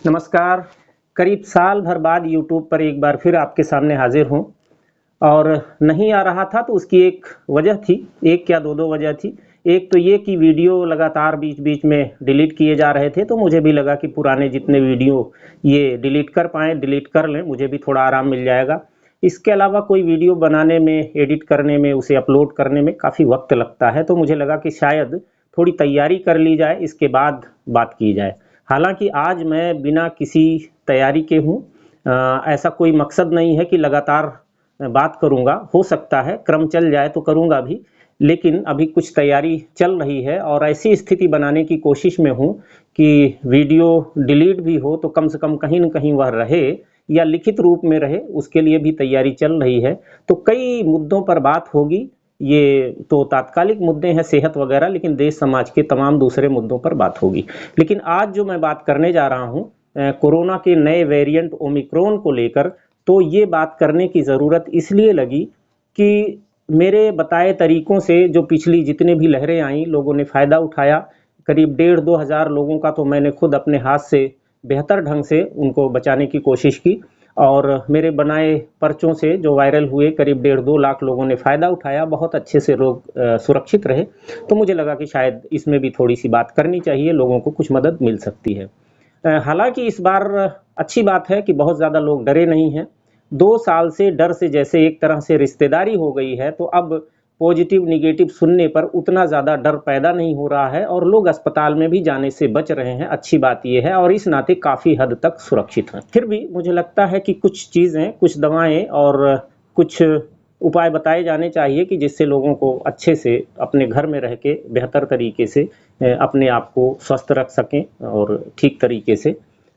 नमस्कार। करीब साल भर बाद यूट्यूब पर एक बार फिर आपके सामने हाजिर हूँ और नहीं आ रहा था तो उसकी एक वजह थी, एक क्या दो वजह थी। एक तो ये कि वीडियो लगातार बीच-बीच में डिलीट किए जा रहे थे, तो मुझे भी लगा कि पुराने जितने वीडियो ये डिलीट कर पाएँ, डिलीट कर लें, मुझे भी थोड़ा आराम मिल जाएगा। इसके अलावा कोई वीडियो बनाने में, एडिट करने में, उसे अपलोड करने में काफ़ी वक़्त लगता है, तो मुझे लगा कि शायद थोड़ी तैयारी कर ली जाए, इसके बाद बात की जाए। हालाँकि आज मैं बिना किसी तैयारी के हूँ। ऐसा कोई मकसद नहीं है कि लगातार बात करूँगा, हो सकता है क्रम चल जाए तो करूँगा भी, लेकिन अभी कुछ तैयारी चल रही है और ऐसी स्थिति बनाने की कोशिश में हूँ कि वीडियो डिलीट भी हो तो कम से कम कहीं न कहीं वह रहे या लिखित रूप में रहे, उसके लिए भी तैयारी चल रही है। तो कई मुद्दों पर बात होगी, ये तो तात्कालिक मुद्दे हैं सेहत वगैरह, लेकिन देश समाज के तमाम दूसरे मुद्दों पर बात होगी। लेकिन आज जो मैं बात करने जा रहा हूँ कोरोना के नए वेरिएंट ओमिक्रॉन को लेकर, तो ये बात करने की ज़रूरत इसलिए लगी कि मेरे बताए तरीकों से जो पिछली जितनी भी लहरें आईं, लोगों ने फ़ायदा उठाया। करीब 1,500-2 हज़ार लोगों का तो मैंने खुद अपने हाथ से बेहतर ढंग से उनको बचाने की कोशिश की और मेरे बनाए पर्चों से जो वायरल हुए करीब 1.5-2 लाख लोगों ने फ़ायदा उठाया, बहुत अच्छे से लोग सुरक्षित रहे। तो मुझे लगा कि शायद इसमें भी थोड़ी-सी बात करनी चाहिए, लोगों को कुछ मदद मिल सकती है। हालाँकि इस बार अच्छी बात है कि बहुत ज़्यादा लोग डरे नहीं हैं। 2 साल से डर से जैसे एक तरह से रिश्तेदारी हो गई है, तो अब पॉजिटिव नेगेटिव सुनने पर उतना ज़्यादा डर पैदा नहीं हो रहा है और लोग अस्पताल में भी जाने से बच रहे हैं। अच्छी बात ये है और इस नाते काफ़ी हद तक सुरक्षित हैं। फिर भी मुझे लगता है कि कुछ चीज़ें, कुछ दवाएँ और कुछ उपाय बताए जाने चाहिए कि जिससे लोगों को अच्छे से अपने घर में रह के बेहतर तरीके से अपने आप को स्वस्थ रख सकें और ठीक तरीके से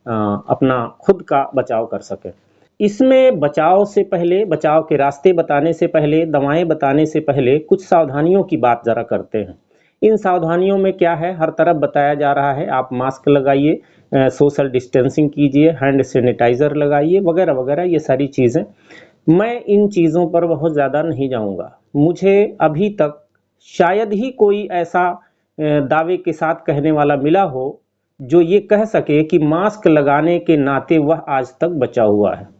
अपना खुद का बचाव कर सकें। इसमें बचाव से पहले, बचाव के रास्ते बताने से पहले, दवाएँ बताने से पहले कुछ सावधानियों की बात ज़रा करते हैं। इन सावधानियों में क्या है, हर तरफ बताया जा रहा है, आप मास्क लगाइए, सोशल डिस्टेंसिंग कीजिए, हैंड सैनिटाइज़र लगाइए, वगैरह-वगैरह ये सारी चीज़ें। मैं इन चीज़ों पर बहुत ज़्यादा नहीं जाऊँगा। मुझे अभी तक शायद ही कोई ऐसा दावे के साथ कहने वाला मिला हो, जो ये कह सके कि मास्क लगाने के नाते वह आज तक बचा हुआ है।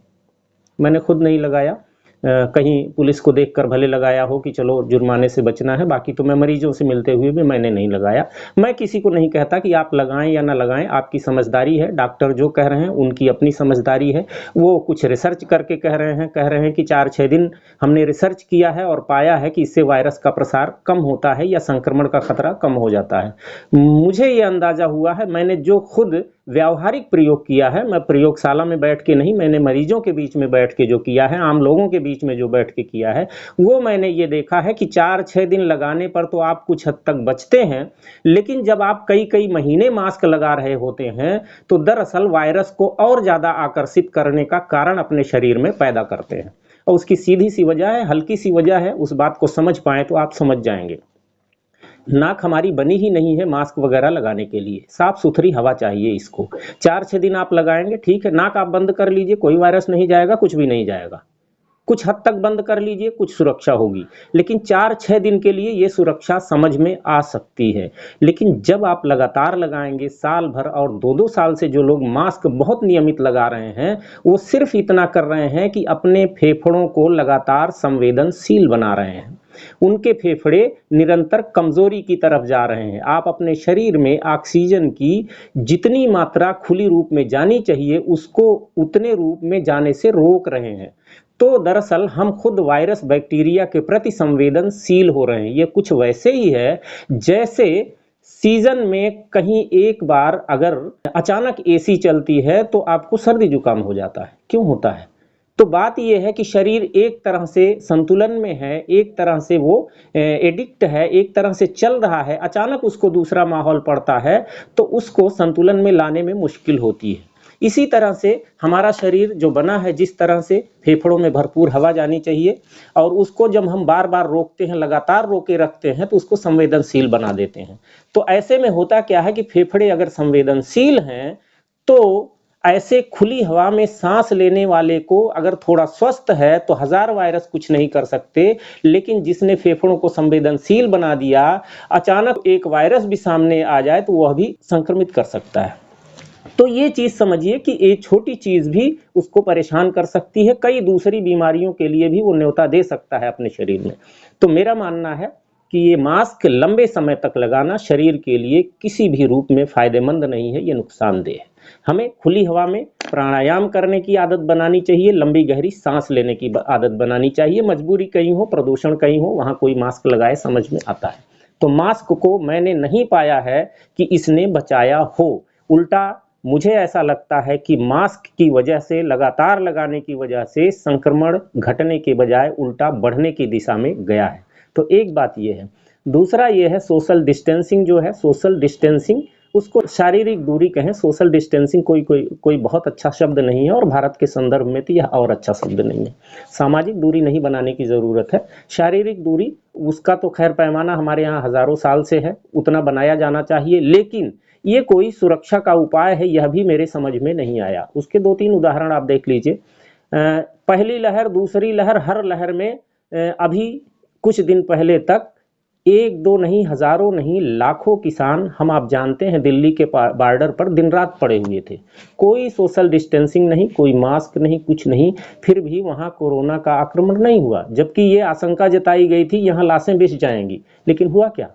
मैंने खुद नहीं लगाया। कहीं पुलिस को देखकर भले लगाया हो कि चलो जुर्माने से बचना है, बाकी तो मैं मरीजों से मिलते हुए भी मैंने नहीं लगाया। मैं किसी को नहीं कहता कि आप लगाएँ या ना लगाएँ, आपकी समझदारी है। डॉक्टर जो कह रहे हैं उनकी अपनी समझदारी है। वो कुछ रिसर्च करके कह रहे हैं कि 4-6 दिन हमने रिसर्च किया है और पाया है कि इससे वायरस का प्रसार कम होता है या संक्रमण का खतरा कम हो जाता है। मुझे ये अंदाज़ा हुआ है, मैंने जो खुद व्यावहारिक प्रयोग किया है, मैं प्रयोगशाला में बैठ के नहीं, मैंने मरीजों के बीच में बैठ के जो किया है, आम लोगों के बीच में जो बैठ के किया है, वो मैंने ये देखा है कि 4-6 दिन लगाने पर तो आप कुछ हद तक बचते हैं, लेकिन जब आप कई-कई महीने मास्क लगा रहे होते हैं, तो दरअसल वायरस को और ज़्यादा आकर्षित करने का कारण अपने शरीर में पैदा करते हैं। और उसकी सीधी-सी वजह है, हल्की-सी वजह है, उस बात को समझ पाएँ तो आप समझ जाएँगे। नाक हमारी बनी ही नहीं है मास्क वगैरह लगाने के लिए, साफ-सुथरी हवा चाहिए इसको। 4-6 दिन आप लगाएँगे, ठीक है, नाक आप बंद कर लीजिए, कोई वायरस नहीं जाएगा, कुछ भी नहीं जाएगा। कुछ हद तक बंद कर लीजिए, कुछ सुरक्षा होगी, लेकिन 4-6 दिन के लिए ये सुरक्षा समझ में आ सकती है। लेकिन जब आप लगातार लगाएँगे साल भर और 2-2 साल से जो लोग मास्क बहुत नियमित लगा रहे हैं, वो सिर्फ़ इतना कर रहे हैं कि अपने फेफड़ों को लगातार संवेदनशील बना रहे हैं। उनके फेफड़े निरंतर कमज़ोरी की तरफ जा रहे हैं। आप अपने शरीर में ऑक्सीजन की जितनी मात्रा खुली रूप में जानी चाहिए, उसको उतने रूप में जाने से रोक रहे हैं। तो दरअसल हम खुद वायरस बैक्टीरिया के प्रति संवेदनशील हो रहे हैं। ये कुछ वैसे ही है जैसे सीज़न में कहीं एक बार अगर अचानक एसी चलती है तो आपको सर्दी जुकाम हो जाता है। क्यों होता है? तो बात ये है कि शरीर एक तरह से संतुलन में है, एक तरह से वो एडिक्ट है, एक तरह से चल रहा है, अचानक उसको दूसरा माहौल पड़ता है, तो उसको संतुलन में लाने में मुश्किल होती है। इसी तरह से हमारा शरीर जो बना है जिस तरह से फेफड़ों में भरपूर हवा जानी चाहिए और उसको जब हम बार-बार रोकते हैं, लगातार रोके रखते हैं, तो उसको संवेदनशील बना देते हैं। तो ऐसे में होता क्या है कि फेफड़े अगर संवेदनशील हैं, तो ऐसे खुली हवा में सांस लेने वाले को अगर थोड़ा स्वस्थ है तो हजार वायरस कुछ नहीं कर सकते, लेकिन जिसने फेफड़ों को संवेदनशील बना दिया, अचानक एक वायरस भी सामने आ जाए तो वह भी संक्रमित कर सकता है। तो ये चीज समझिए कि ये छोटी चीज भी उसको परेशान कर सकती है, कई दूसरी बीमारियों के लिए भी वो न्योता दे सकता है अपने शरीर में। तो मेरा मानना है कि ये मास्क लंबे समय तक लगाना शरीर के लिए किसी भी रूप में फायदेमंद नहीं है, ये नुकसानदेह है। हमें खुली हवा में प्राणायाम करने की आदत बनानी चाहिए, लंबी गहरी सांस लेने की आदत बनानी चाहिए। मजबूरी कहीं हो, प्रदूषण कहीं हो, वहां कोई मास्क लगाए समझ में आता है। तो मास्क को मैंने नहीं पाया है कि इसने बचाया हो, उल्टा मुझे ऐसा लगता है कि मास्क की वजह से, लगातार लगाने की वजह से संक्रमण घटने के बजाय उल्टा बढ़ने की दिशा में गया है। तो एक बात ये है। दूसरा ये है सोशल डिस्टेंसिंग जो है, सोशल डिस्टेंसिंग उसको शारीरिक दूरी कहें, सोशल डिस्टेंसिंग कोई बहुत अच्छा शब्द नहीं है और भारत के संदर्भ में तो यह और अच्छा शब्द नहीं है। सामाजिक दूरी नहीं बनाने की ज़रूरत है, शारीरिक दूरी उसका तो खैर पैमाना हमारे यहाँ हजारों साल से है, उतना बनाया जाना चाहिए। लेकिन ये कोई सुरक्षा का उपाय है, यह भी मेरे समझ में नहीं आया। उसके 2-3 उदाहरण आप देख लीजिए। पहली लहर, दूसरी लहर, हर लहर में अभी कुछ दिन पहले तक एक दो नहीं, हजारों नहीं, लाखों किसान हम आप जानते हैं दिल्ली के बॉर्डर पर दिन रात पड़े हुए थे। कोई सोशल डिस्टेंसिंग नहीं, कोई मास्क नहीं, कुछ नहीं, फिर भी वहां कोरोना का आक्रमण नहीं हुआ। जबकि ये आशंका जताई गई थी यहां लाशें बिछ जाएंगी, लेकिन हुआ क्या?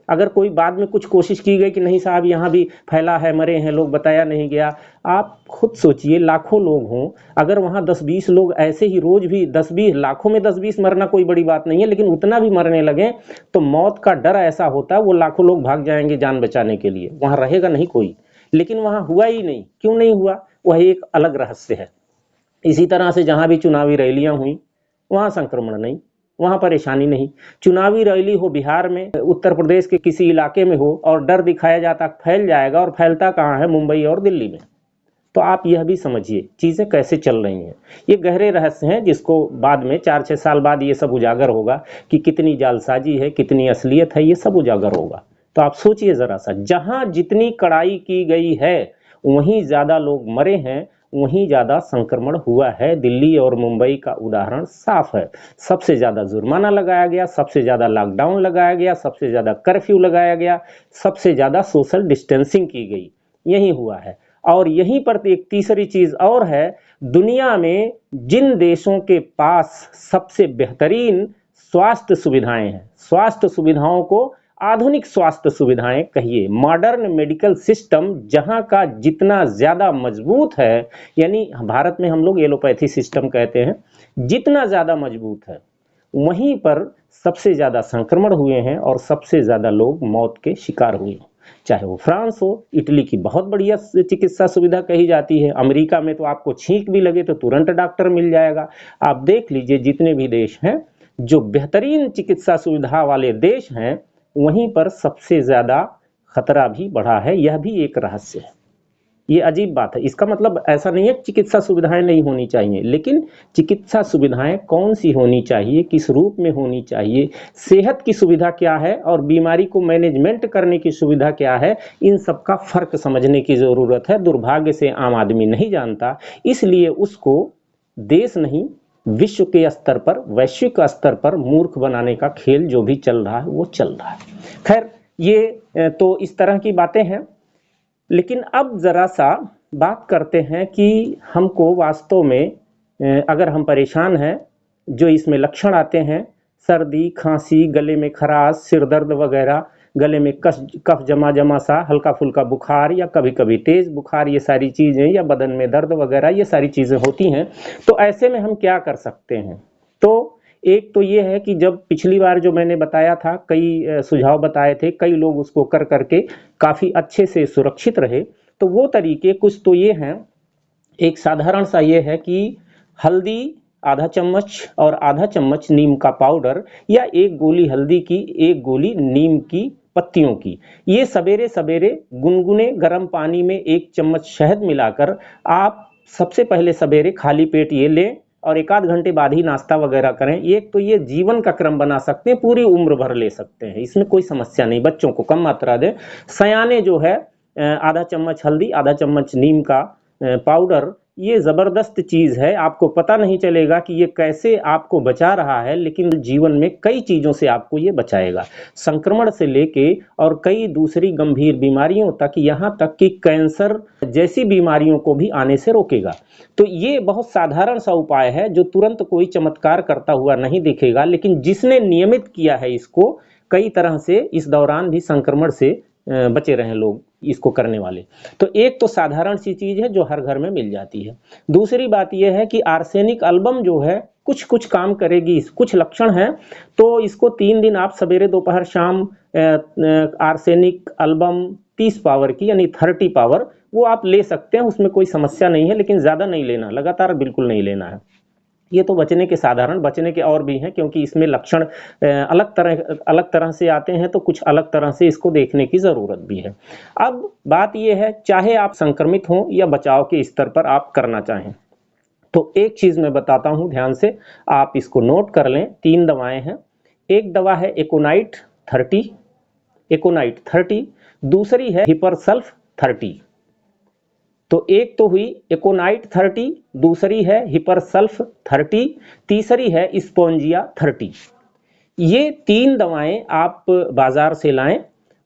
अगर कोई बाद में कुछ कोशिश की गई कि नहीं साहब यहाँ भी फैला है, मरे हैं लोग, बताया नहीं गया। आप खुद सोचिए, लाखों लोग हों, अगर वहाँ 10-20 लोग ऐसे ही रोज भी 10-20, लाखों में 10-20 मरना कोई बड़ी बात नहीं है, लेकिन उतना भी मरने लगे तो मौत का डर ऐसा होता है वो लाखों लोग भाग जाएंगे जान बचाने के लिए, वहाँ रहेगा नहीं कोई। लेकिन वहाँ हुआ ही नहीं, क्यों नहीं हुआ वह एक अलग रहस्य है। इसी तरह से जहाँ भी चुनावी रैलियां हुई वहाँ संक्रमण नहीं, वहाँ परेशानी नहीं। चुनावी रैली हो बिहार में, उत्तर प्रदेश के किसी इलाके में हो और डर दिखाया जाता फैल जाएगा, और फैलता कहाँ है? मुंबई और दिल्ली में। तो आप यह भी समझिए चीज़ें कैसे चल रही हैं। ये गहरे रहस्य हैं जिसको बाद में 4-6 साल बाद ये सब उजागर होगा कि कितनी जालसाजी है, कितनी असलियत है, ये सब उजागर होगा। तो आप सोचिए ज़रा सा, जहाँ जितनी कड़ाई की गई है वहीं ज़्यादा लोग मरे हैं, वहीं ज़्यादा संक्रमण हुआ है। दिल्ली और मुंबई का उदाहरण साफ है। सबसे ज़्यादा जुर्माना लगाया गया, सबसे ज़्यादा लॉकडाउन लगाया गया, सबसे ज़्यादा कर्फ्यू लगाया गया, सबसे ज़्यादा सोशल डिस्टेंसिंग की गई, यही हुआ है। और यहीं पर एक तीसरी चीज़ और है, दुनिया में जिन देशों के पास सबसे बेहतरीन स्वास्थ्य सुविधाएं हैं, स्वास्थ्य सुविधाओं को आधुनिक स्वास्थ्य सुविधाएं कहिए, मॉडर्न मेडिकल सिस्टम जहां का जितना ज़्यादा मजबूत है, यानी भारत में हम लोग एलोपैथी सिस्टम कहते हैं, जितना ज़्यादा मजबूत है वहीं पर सबसे ज़्यादा संक्रमण हुए हैं और सबसे ज़्यादा लोग मौत के शिकार हुए हैं। चाहे वो फ्रांस हो, इटली की बहुत बढ़िया चिकित्सा सुविधा कही जाती है, अमेरिका में तो आपको छींक भी लगे तो तुरंत डॉक्टर मिल जाएगा। आप देख लीजिए जितने भी देश हैं जो बेहतरीन चिकित्सा सुविधा वाले देश हैं, वहीं पर सबसे ज़्यादा खतरा भी बढ़ा है। यह भी एक रहस्य है। ये अजीब बात है। इसका मतलब ऐसा नहीं है कि चिकित्सा सुविधाएं नहीं होनी चाहिए, लेकिन चिकित्सा सुविधाएं कौन सी होनी चाहिए, किस रूप में होनी चाहिए, सेहत की सुविधा क्या है और बीमारी को मैनेजमेंट करने की सुविधा क्या है, इन सब का फर्क समझने की ज़रूरत है। दुर्भाग्य से आम आदमी नहीं जानता, इसलिए उसको देश नहीं विश्व के स्तर पर, वैश्विक स्तर पर मूर्ख बनाने का खेल जो भी चल रहा है वो चल रहा है। खैर, ये तो इस तरह की बातें हैं। लेकिन अब ज़रा सा बात करते हैं कि हमको वास्तव में अगर हम परेशान हैं, जो इसमें लक्षण आते हैं, सर्दी, खांसी, गले में खराश, सिर दर्द वगैरह, गले में कफ जमा जमा सा, हल्का फुल्का बुखार या कभी कभी तेज बुखार, ये सारी चीज़ें, या बदन में दर्द वगैरह, ये सारी चीज़ें होती हैं। तो ऐसे में हम क्या कर सकते हैं? तो एक तो ये है कि जब पिछली बार जो मैंने बताया था, कई सुझाव बताए थे, कई लोग उसको कर करके काफ़ी अच्छे से सुरक्षित रहे। तो वो तरीके कुछ तो ये हैं। एक साधारण सा ये है कि हल्दी आधा चम्मच और आधा चम्मच नीम का पाउडर, या एक गोली हल्दी की, एक गोली नीम की पत्तियों की, ये सवेरे सवेरे गुनगुने गर्म पानी में 1 चम्मच शहद मिलाकर आप सबसे पहले सवेरे खाली पेट ये लें और 1 आध घंटे बाद ही नाश्ता वगैरह करें। एक तो ये जीवन का क्रम बना सकते हैं, पूरी उम्र भर ले सकते हैं, इसमें कोई समस्या नहीं। बच्चों को कम मात्रा दें। सयाने जो है आधा चम्मच हल्दी, आधा चम्मच नीम का पाउडर, ये ज़बरदस्त चीज़ है। आपको पता नहीं चलेगा कि ये कैसे आपको बचा रहा है, लेकिन जीवन में कई चीज़ों से आपको ये बचाएगा, संक्रमण से लेके और कई दूसरी गंभीर बीमारियों तक, यहाँ तक कि कैंसर जैसी बीमारियों को भी आने से रोकेगा। तो ये बहुत साधारण सा उपाय है जो तुरंत कोई चमत्कार करता हुआ नहीं दिखेगा, लेकिन जिसने नियमित किया है इसको, कई तरह से इस दौरान भी संक्रमण से बचे रहे लोग इसको करने वाले। तो एक तो साधारण सी चीज है जो हर घर में मिल जाती है। दूसरी बात यह है कि आर्सेनिक अल्बम जो है कुछ कुछ काम करेगी, कुछ लक्षण हैं, तो इसको 3 दिन आप सवेरे दोपहर शाम आर्सेनिक अल्बम 30 पावर की यानी 30 पावर वो आप ले सकते हैं, उसमें कोई समस्या नहीं है, लेकिन ज़्यादा नहीं लेना, लगातार बिल्कुल नहीं लेना है। ये तो बचने के साधारण, बचने के और भी हैं क्योंकि इसमें लक्षण अलग तरह से आते हैं, तो कुछ अलग तरह से इसको देखने की ज़रूरत भी है। अब बात ये है, चाहे आप संक्रमित हों या बचाव के स्तर पर आप करना चाहें, तो एक चीज़ मैं बताता हूं, ध्यान से आप इसको नोट कर लें। 3 दवाएं हैं। एक दवा है एकोनाइट 30, दूसरी है हिपरसल्फ 30। तो एक तो हुई एकोनाइट 30, दूसरी है हिपरसल्फ 30, तीसरी है स्पोंजिया 30। ये 3 दवाएं आप बाजार से लाएं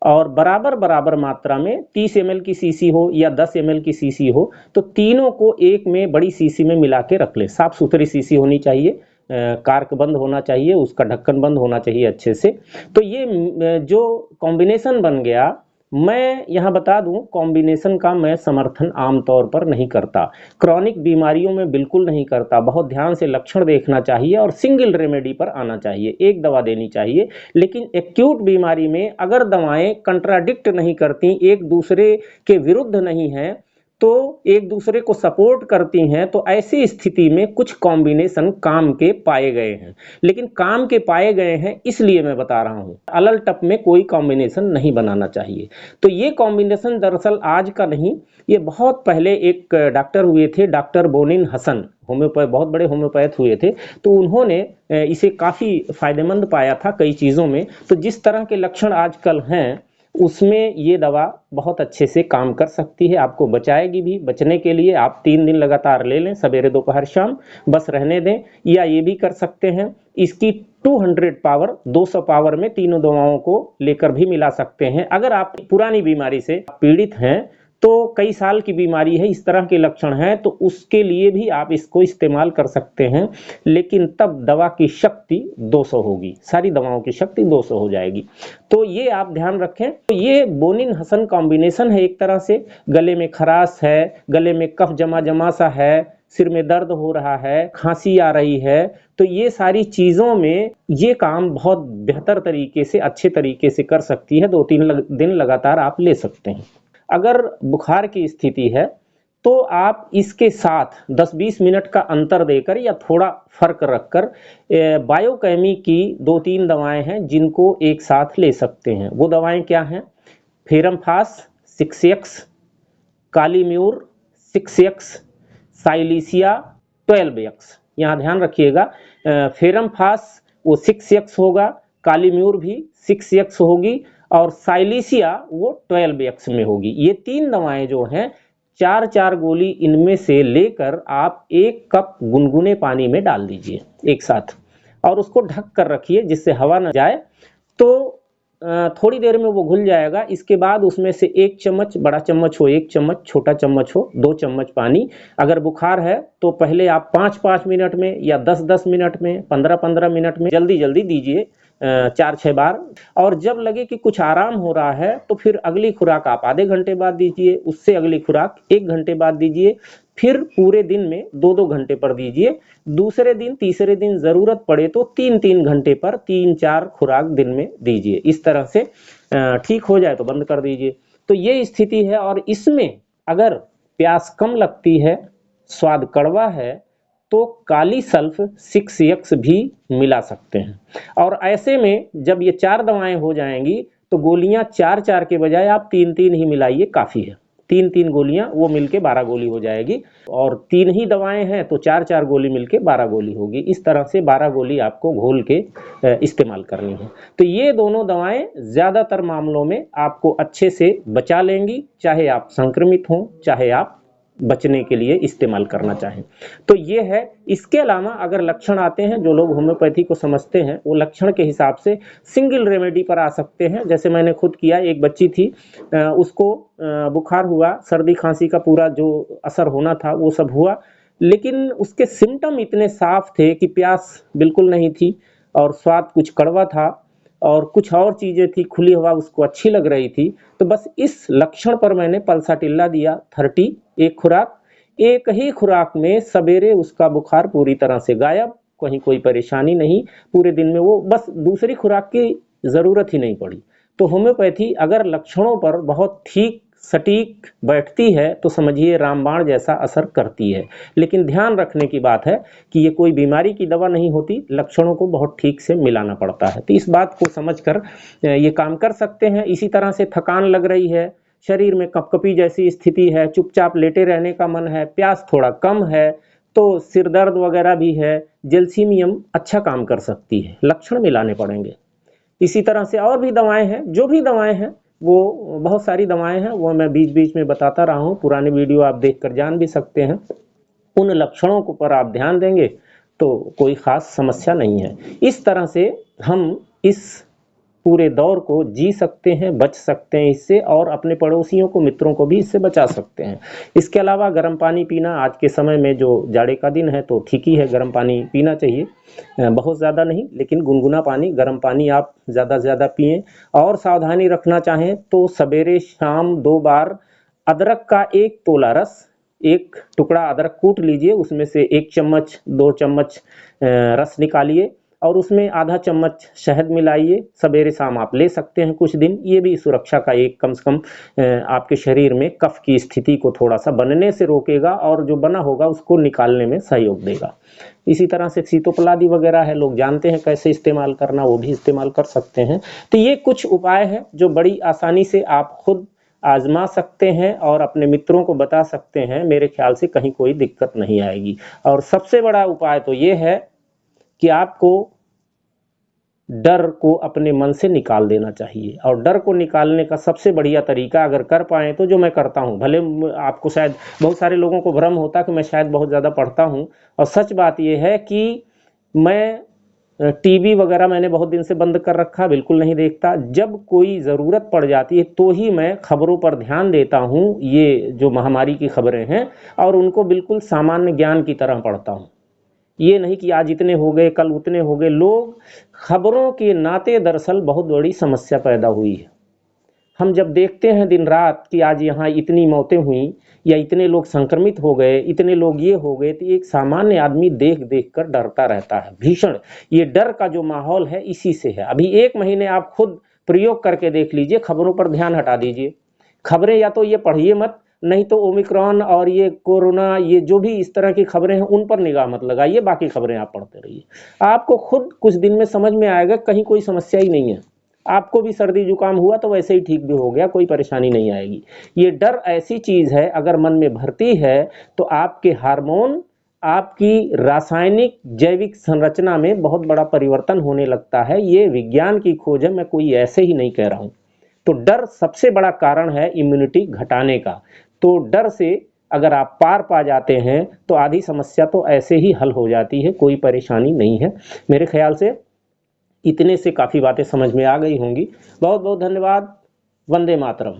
और बराबर बराबर मात्रा में 30 ml की शीशी हो या 10 ml की शीशी हो, तो तीनों को एक में बड़ी शीशी में मिला के रख ले। साफ सुथरी शीशी होनी चाहिए, कार्क बंद होना चाहिए, उसका ढक्कन बंद होना चाहिए अच्छे से। तो ये जो कॉम्बिनेशन बन गया, मैं यहाँ बता दूं, कॉम्बिनेशन का मैं समर्थन आमतौर पर नहीं करता, क्रॉनिक बीमारियों में बिल्कुल नहीं करता। बहुत ध्यान से लक्षण देखना चाहिए और सिंगल रेमेडी पर आना चाहिए, एक दवा देनी चाहिए। लेकिन एक्यूट बीमारी में अगर दवाएं कंट्राडिक्ट नहीं करती, एक दूसरे के विरुद्ध नहीं हैं, तो एक दूसरे को सपोर्ट करती हैं, तो ऐसी स्थिति में कुछ कॉम्बिनेशन काम के पाए गए हैं। लेकिन काम के पाए गए हैं इसलिए मैं बता रहा हूं, अलल टप में कोई कॉम्बिनेशन नहीं बनाना चाहिए। तो ये कॉम्बिनेशन दरअसल आज का नहीं, ये बहुत पहले एक डॉक्टर हुए थे, डॉक्टर बोनिन हसन, होम्योपैथ, बहुत बड़े होम्योपैथ हुए थे, तो उन्होंने इसे काफ़ी फायदेमंद पाया था कई चीज़ों में। तो जिस तरह के लक्षण आजकल हैं उसमें ये दवा बहुत अच्छे से काम कर सकती है, आपको बचाएगी भी। बचने के लिए आप 3 दिन लगातार ले लें, सवेरे दोपहर शाम, बस रहने दें। या ये भी कर सकते हैं, इसकी 200 पावर 200 पावर में तीनों दवाओं को लेकर भी मिला सकते हैं। अगर आप पुरानी बीमारी से पीड़ित हैं, तो कई साल की बीमारी है, इस तरह के लक्षण हैं, तो उसके लिए भी आप इसको इस्तेमाल कर सकते हैं, लेकिन तब दवा की शक्ति 200 होगी, सारी दवाओं की शक्ति 200 हो जाएगी। तो ये आप ध्यान रखें। तो ये बोनिन हसन कॉम्बिनेशन है, एक तरह से गले में खराश है, गले में कफ जमा जमा सा है, सिर में दर्द हो रहा है, खांसी आ रही है, तो ये सारी चीज़ों में ये काम बहुत बेहतर तरीके से, अच्छे तरीके से कर सकती है। 2-3 दिन लगातार आप ले सकते हैं। अगर बुखार की स्थिति है तो आप इसके साथ 10-20 मिनट का अंतर देकर या थोड़ा फर्क रखकर बायोकेमी की 2-3 दवाएं हैं जिनको एक साथ ले सकते हैं। वो दवाएं क्या हैं? फेरमफास 6x, कालीम्यूर 6x, साइलिसिया 12x। यहाँ ध्यान रखिएगा, फेरमफास वो 6x होगा, कालीम्यूर भी 6x होगी और साइलिसिया वो 12x में होगी। ये 3 दवाएं जो हैं, 4-4 गोली इनमें से लेकर आप 1 कप गुनगुने पानी में डाल दीजिए एक साथ और उसको ढक कर रखिए जिससे हवा न जाए। तो थोड़ी देर में वो घुल जाएगा। इसके बाद उसमें से 1 चम्मच, बड़ा चम्मच हो 1 चम्मच, छोटा चम्मच हो 2 चम्मच पानी। अगर बुखार है तो पहले आप 5-5 मिनट में या 10-10 मिनट में, 15-15 मिनट में जल्दी जल्दी दीजिए 4-6 बार। और जब लगे कि कुछ आराम हो रहा है तो फिर अगली खुराक आप आधे घंटे बाद दीजिए, उससे अगली खुराक 1 घंटे बाद दीजिए, फिर पूरे दिन में 2-2 घंटे पर दीजिए। दूसरे दिन, तीसरे दिन जरूरत पड़े तो 3-3 घंटे पर 3-4 खुराक दिन में दीजिए। इस तरह से ठीक हो जाए तो बंद कर दीजिए। तो ये स्थिति है। और इसमें अगर प्यास कम लगती है, स्वाद कड़वा है, तो काली सल्फ 6x भी मिला सकते हैं। और ऐसे में जब ये 4 दवाएं हो जाएंगी तो गोलियां 4-4 के बजाय आप 3-3 ही मिलाइए, काफ़ी है। 3-3 गोलियां वो मिलके 12 गोली हो जाएगी। और 3 ही दवाएं हैं तो 4-4 गोली मिलके 12 गोली होगी। इस तरह से 12 गोली आपको घोल के इस्तेमाल करनी है। तो ये दोनों दवाएं ज़्यादातर मामलों में आपको अच्छे से बचा लेंगी, चाहे आप संक्रमित हों, चाहे आप बचने के लिए इस्तेमाल करना चाहें। तो ये है। इसके अलावा अगर लक्षण आते हैं, जो लोग होम्योपैथी को समझते हैं वो लक्षण के हिसाब से सिंगल रेमेडी पर आ सकते हैं। जैसे मैंने खुद किया, एक बच्ची थी, उसको बुखार हुआ, सर्दी खांसी का पूरा जो असर होना था वो सब हुआ, लेकिन उसके सिम्टम इतने साफ थे कि प्यास बिल्कुल नहीं थी और स्वाद कुछ कड़वा था और कुछ और चीजें थी, खुली हवा उसको अच्छी लग रही थी। तो बस इस लक्षण पर मैंने पल्साटिल्ला दिया 30, एक खुराक। एक ही खुराक में सवेरे उसका बुखार पूरी तरह से गायब, कहीं कोई परेशानी नहीं, पूरे दिन में वो बस दूसरी खुराक की जरूरत ही नहीं पड़ी। तो होम्योपैथी अगर लक्षणों पर बहुत ठीक सटीक बैठती है तो समझिए रामबाण जैसा असर करती है। लेकिन ध्यान रखने की बात है कि ये कोई बीमारी की दवा नहीं होती, लक्षणों को बहुत ठीक से मिलाना पड़ता है। तो इस बात को समझकर ये काम कर सकते हैं। इसी तरह से थकान लग रही है, शरीर में कपकपी जैसी स्थिति है, चुपचाप लेटे रहने का मन है, प्यास थोड़ा कम है, तो सिर दर्द वगैरह भी है, जेल्सीमियम अच्छा काम कर सकती है, लक्षण मिलाने पड़ेंगे। इसी तरह से और भी दवाएं हैं, जो भी दवाएं हैं वो बहुत सारी दवाएं हैं, वो मैं बीच बीच में बताता रहा हूँ, पुराने वीडियो आप देखकर जान भी सकते हैं। उन लक्षणों को पर आप ध्यान देंगे तो कोई खास समस्या नहीं है। इस तरह से हम इस पूरे दौर को जी सकते हैं, बच सकते हैं इससे, और अपने पड़ोसियों को, मित्रों को भी इससे बचा सकते हैं। इसके अलावा गर्म पानी पीना, आज के समय में जो जाड़े का दिन है तो ठीक ही है, गर्म पानी पीना चाहिए, बहुत ज़्यादा नहीं लेकिन गुनगुना पानी, गर्म पानी आप ज़्यादा से ज़्यादा पिएं। और सावधानी रखना चाहें तो सवेरे शाम 2 बार अदरक का 1 तोला रस, एक टुकड़ा अदरक कूट लीजिए, उसमें से 1 चम्मच 2 चम्मच रस निकालिए और उसमें आधा चम्मच शहद मिलाइए। सवेरे शाम आप ले सकते हैं कुछ दिन, ये भी सुरक्षा का एक कम से कम आपके शरीर में कफ की स्थिति को थोड़ा सा बनने से रोकेगा और जो बना होगा उसको निकालने में सहयोग देगा। इसी तरह से सीतोपलादी वगैरह है, लोग जानते हैं कैसे इस्तेमाल करना, वो भी इस्तेमाल कर सकते हैं। तो ये कुछ उपाय है जो बड़ी आसानी से आप खुद आजमा सकते हैं और अपने मित्रों को बता सकते हैं। मेरे ख्याल से कहीं कोई दिक्कत नहीं आएगी। और सबसे बड़ा उपाय तो ये है कि आपको डर को अपने मन से निकाल देना चाहिए। और डर को निकालने का सबसे बढ़िया तरीका अगर कर पाए तो जो मैं करता हूँ, भले आपको शायद बहुत सारे लोगों को भ्रम होता है कि मैं शायद बहुत ज़्यादा पढ़ता हूँ, और सच बात यह है कि मैं टीवी वगैरह मैंने बहुत दिन से बंद कर रखा, बिल्कुल नहीं देखता। जब कोई ज़रूरत पड़ जाती है तो ही मैं खबरों पर ध्यान देता हूँ, ये जो महामारी की खबरें हैं, और उनको बिल्कुल सामान्य ज्ञान की तरह पढ़ता हूँ। ये नहीं कि आज इतने हो गए कल उतने हो गए। लोग खबरों के नाते दरअसल बहुत बड़ी समस्या पैदा हुई है। हम जब देखते हैं दिन रात कि आज यहाँ इतनी मौतें हुई या इतने लोग संक्रमित हो गए, इतने लोग ये हो गए, तो एक सामान्य आदमी देख देख कर डरता रहता है। भीषण ये डर का जो माहौल है इसी से है। अभी 1 महीने आप खुद प्रयोग करके देख लीजिए, खबरों पर ध्यान हटा दीजिए, खबरें या तो ये पढ़िए मत, नहीं तो ओमिक्रॉन और ये कोरोना, ये जो भी इस तरह की खबरें हैं उन पर निगाह मत लगाइए, बाकी खबरें आप पढ़ते रहिए। आपको खुद कुछ दिन में समझ में आएगा कहीं कोई समस्या ही नहीं है। आपको भी सर्दी जुकाम हुआ तो वैसे ही ठीक भी हो गया, कोई परेशानी नहीं आएगी। ये डर ऐसी चीज है अगर मन में भरती है तो आपके हार्मोन, आपकी रासायनिक जैविक संरचना में बहुत बड़ा परिवर्तन होने लगता है। ये विज्ञान की खोज है, मैं कोई ऐसे ही नहीं कह रहा हूं। तो डर सबसे बड़ा कारण है इम्यूनिटी घटाने का। तो डर से अगर आप पार पा जाते हैं तो आधी समस्या तो ऐसे ही हल हो जाती है, कोई परेशानी नहीं है। मेरे ख्याल से इतने से काफ़ी बातें समझ में आ गई होंगी। बहुत बहुत धन्यवाद। वंदे मातरम।